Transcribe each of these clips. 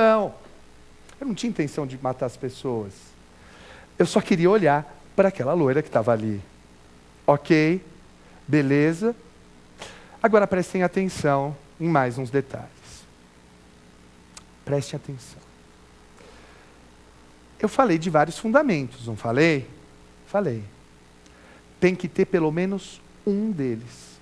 Não, eu não tinha intenção de matar as pessoas. Eu só queria olhar para aquela loira que estava ali. Ok, beleza. Agora prestem atenção em mais uns detalhes. Prestem atenção. Eu falei de vários fundamentos, não falei? Falei. Tem que ter pelo menos um deles.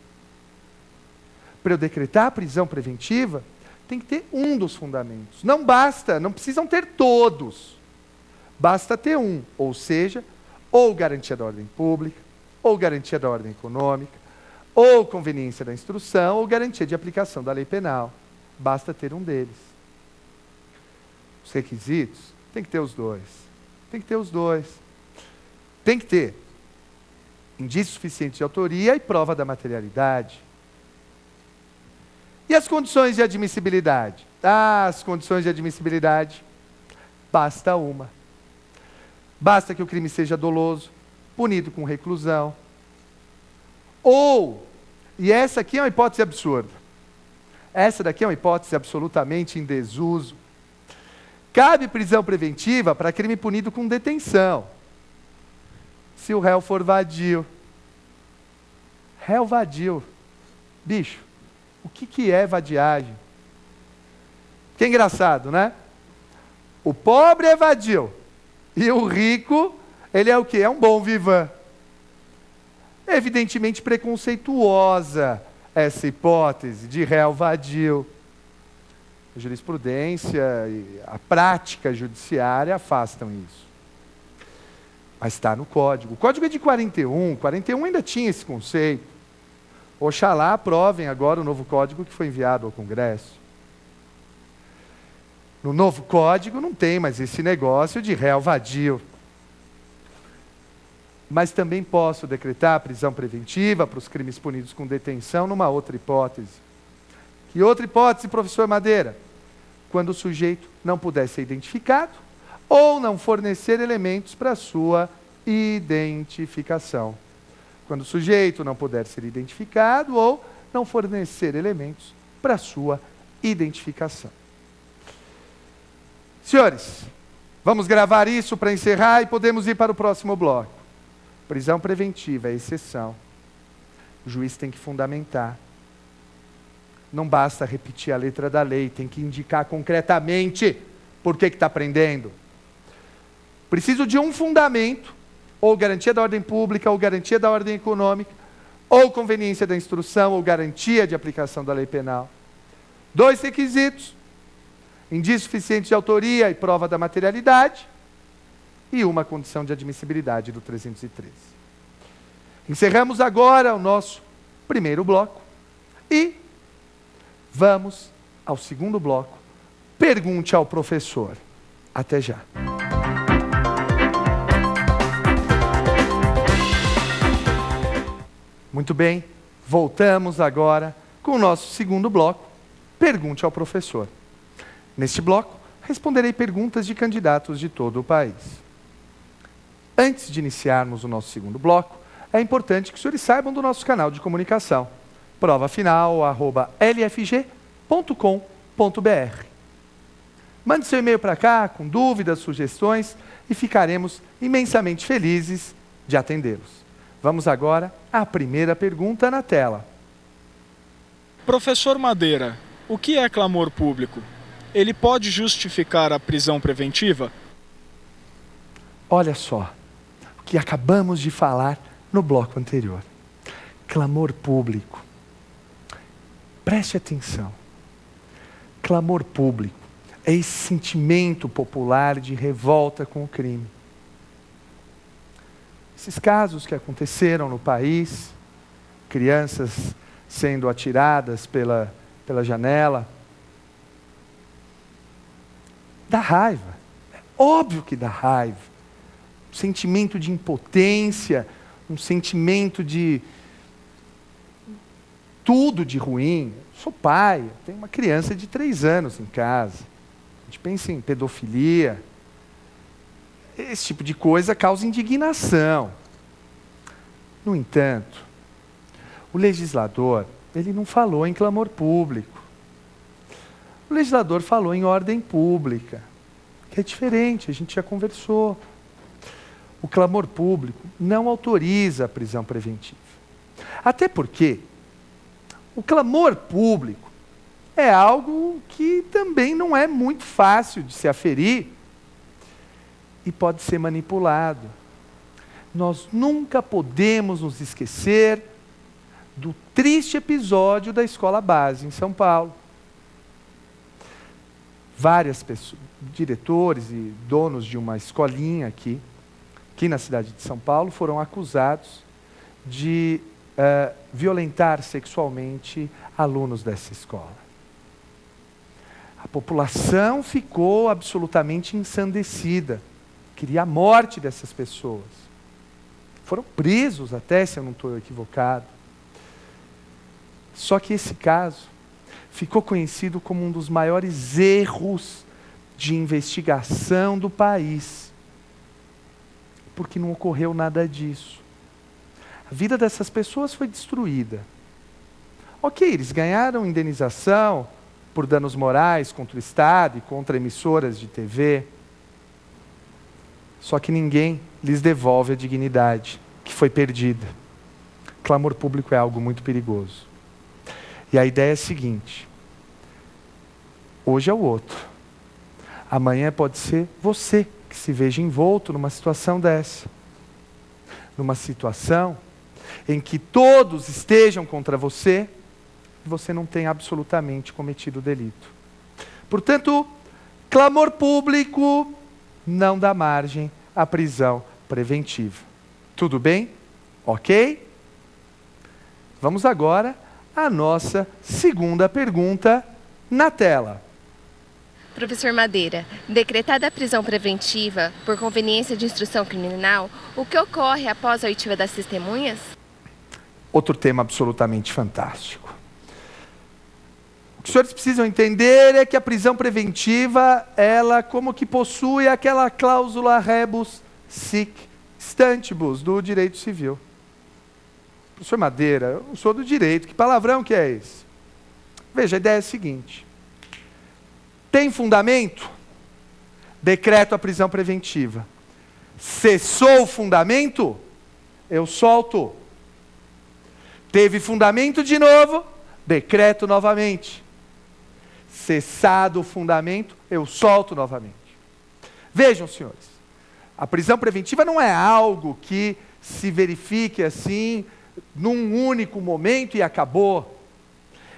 Para eu decretar a prisão preventiva, tem que ter um dos fundamentos. Não basta, não precisam ter todos. Basta ter um, ou seja, ou garantia da ordem pública, ou garantia da ordem econômica, ou conveniência da instrução, ou garantia de aplicação da lei penal. Basta ter um deles. Os requisitos, tem que ter os dois. Tem que ter os dois. Tem que ter indício suficiente de autoria e prova da materialidade. E as condições de admissibilidade? As condições de admissibilidade, basta uma. Basta que o crime seja doloso, punido com reclusão. Ou, e essa aqui é uma hipótese absurda, essa daqui é uma hipótese absolutamente em desuso, cabe prisão preventiva para crime punido com detenção. Se o réu for vadio. Réu vadio. Bicho, o que é vadiagem? Que é engraçado, né? O pobre é vadio. E o rico, ele é o quê? É um bom vivan. É evidentemente preconceituosa essa hipótese de réu vadio. A jurisprudência e a prática judiciária afastam isso. Mas está no Código. O Código é de 41. 41 ainda tinha esse conceito. Oxalá aprovem agora o novo Código que foi enviado ao Congresso. No novo Código não tem mais esse negócio de réu vadio. Mas também posso decretar a prisão preventiva para os crimes punidos com detenção numa outra hipótese. Que outra hipótese, professor Madeira? Quando o sujeito não puder ser identificado ou não fornecer elementos para sua identificação. Quando o sujeito não puder ser identificado ou não fornecer elementos para sua identificação. Senhores, vamos gravar isso para encerrar e podemos ir para o próximo bloco. Prisão preventiva é exceção. O juiz tem que fundamentar. Não basta repetir a letra da lei, tem que indicar concretamente por que está prendendo. Preciso de um fundamento, ou garantia da ordem pública, ou garantia da ordem econômica, ou conveniência da instrução, ou garantia de aplicação da lei penal. 2 requisitos: indício suficiente de autoria e prova da materialidade, e uma condição de admissibilidade do 313. Encerramos agora o nosso primeiro bloco e vamos ao segundo bloco. Pergunte ao professor. Até já. Muito bem, voltamos agora com o nosso segundo bloco. Pergunte ao professor. Neste bloco, responderei perguntas de candidatos de todo o país. Antes de iniciarmos o nosso segundo bloco, é importante que os senhores saibam do nosso canal de comunicação, provafinal@lfg.com.br. Mande seu e-mail para cá com dúvidas, sugestões e ficaremos imensamente felizes de atendê-los. Vamos agora à primeira pergunta na tela. Professor Madeira, o que é clamor público? Ele pode justificar a prisão preventiva? Olha só, o que acabamos de falar no bloco anterior. Clamor público. Preste atenção. Clamor público é esse sentimento popular de revolta com o crime. Esses casos que aconteceram no país, crianças sendo atiradas pela janela, dá raiva. É óbvio que dá raiva. Um sentimento de impotência, um sentimento de tudo de ruim. Eu sou pai, eu tenho uma criança de 3 anos em casa. A gente pensa em pedofilia. Esse tipo de coisa causa indignação. No entanto, o legislador, ele não falou em clamor público. O legislador falou em ordem pública, que é diferente, a gente já conversou. O clamor público não autoriza a prisão preventiva. Até porque o clamor público é algo que também não é muito fácil de se aferir e pode ser manipulado. Nós nunca podemos nos esquecer do triste episódio da escola base em São Paulo. Várias pessoas, diretores e donos de uma escolinha aqui na cidade de São Paulo, foram acusados de violentar sexualmente alunos dessa escola. A população ficou absolutamente ensandecida, queria a morte dessas pessoas. Foram presos até, se eu não estou equivocado. Só que esse caso ficou conhecido como um dos maiores erros de investigação do país, porque não ocorreu nada disso. A vida dessas pessoas foi destruída. Ok, eles ganharam indenização por danos morais contra o Estado e contra emissoras de TV, só que ninguém lhes devolve a dignidade que foi perdida. Clamor público é algo muito perigoso. E a ideia é a seguinte: hoje é o outro, amanhã pode ser você que se veja envolto numa situação dessa. Numa situação em que todos estejam contra você e você não tem absolutamente cometido o delito. Portanto, clamor público não dá margem à prisão preventiva. Tudo bem? Ok? Vamos agora à nossa segunda pergunta na tela. Professor Madeira, decretada a prisão preventiva por conveniência de instrução criminal, o que ocorre após a oitiva das testemunhas? Outro tema absolutamente fantástico. O que os senhores precisam entender é que a prisão preventiva, ela como que possui aquela cláusula rebus sic stantibus do direito civil. Professor Madeira, eu não sou do direito, que palavrão que é esse? Veja, a ideia é a seguinte: tem fundamento? Decreto a prisão preventiva. Cessou o fundamento? Eu solto. Teve fundamento de novo? Decreto novamente. Cessado o fundamento, eu solto novamente. Vejam, senhores, a prisão preventiva não é algo que se verifique assim, num único momento e acabou.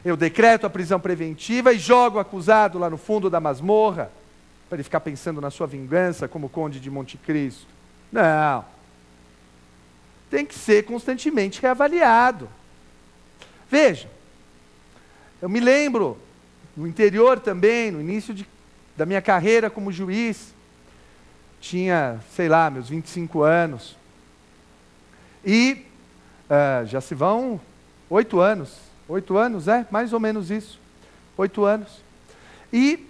Eu decreto a prisão preventiva e jogo o acusado lá no fundo da masmorra, para ele ficar pensando na sua vingança como Conde de Monte Cristo. Não. Tem que ser constantemente reavaliado. Veja, eu me lembro, no interior também, no início da minha carreira como juiz, tinha, sei lá, meus 25 anos, e já se vão 8 anos. 8 anos, mais ou menos isso. 8 anos. E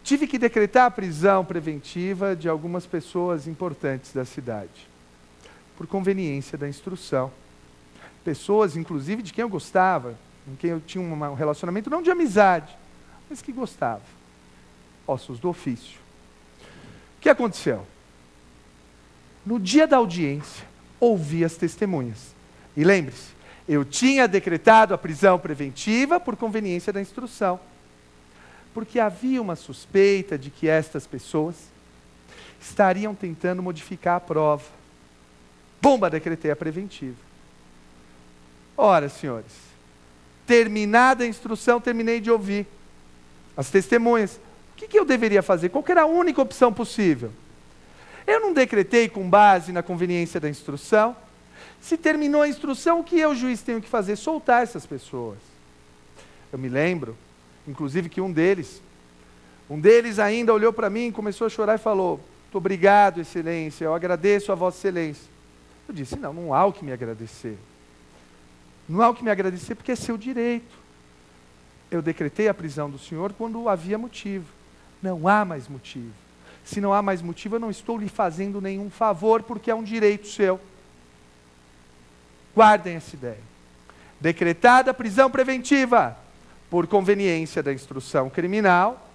tive que decretar a prisão preventiva de algumas pessoas importantes da cidade, por conveniência da instrução. Pessoas, inclusive, de quem eu gostava, com quem eu tinha um relacionamento, não de amizade, mas que gostava. Ossos do ofício. O que aconteceu? No dia da audiência, ouvi as testemunhas. E lembre-se, eu tinha decretado a prisão preventiva por conveniência da instrução, porque havia uma suspeita de que estas pessoas estariam tentando modificar a prova. Bomba, decretei a preventiva. Ora, senhores, terminada a instrução, terminei de ouvir as testemunhas. O que eu deveria fazer? Qual que era a única opção possível? Eu não decretei com base na conveniência da instrução. Se terminou a instrução, o que eu, juiz, tenho que fazer? Soltar essas pessoas. Eu me lembro, inclusive, que um deles ainda olhou para mim, começou a chorar e falou: muito obrigado, excelência, eu agradeço a vossa excelência. Eu disse: não há o que me agradecer. Não há o que me agradecer porque é seu direito. Eu decretei a prisão do senhor quando havia motivo. Não há mais motivo. Se não há mais motivo, eu não estou lhe fazendo nenhum favor, porque é um direito seu. Guardem essa ideia. Decretada a prisão preventiva por conveniência da instrução criminal,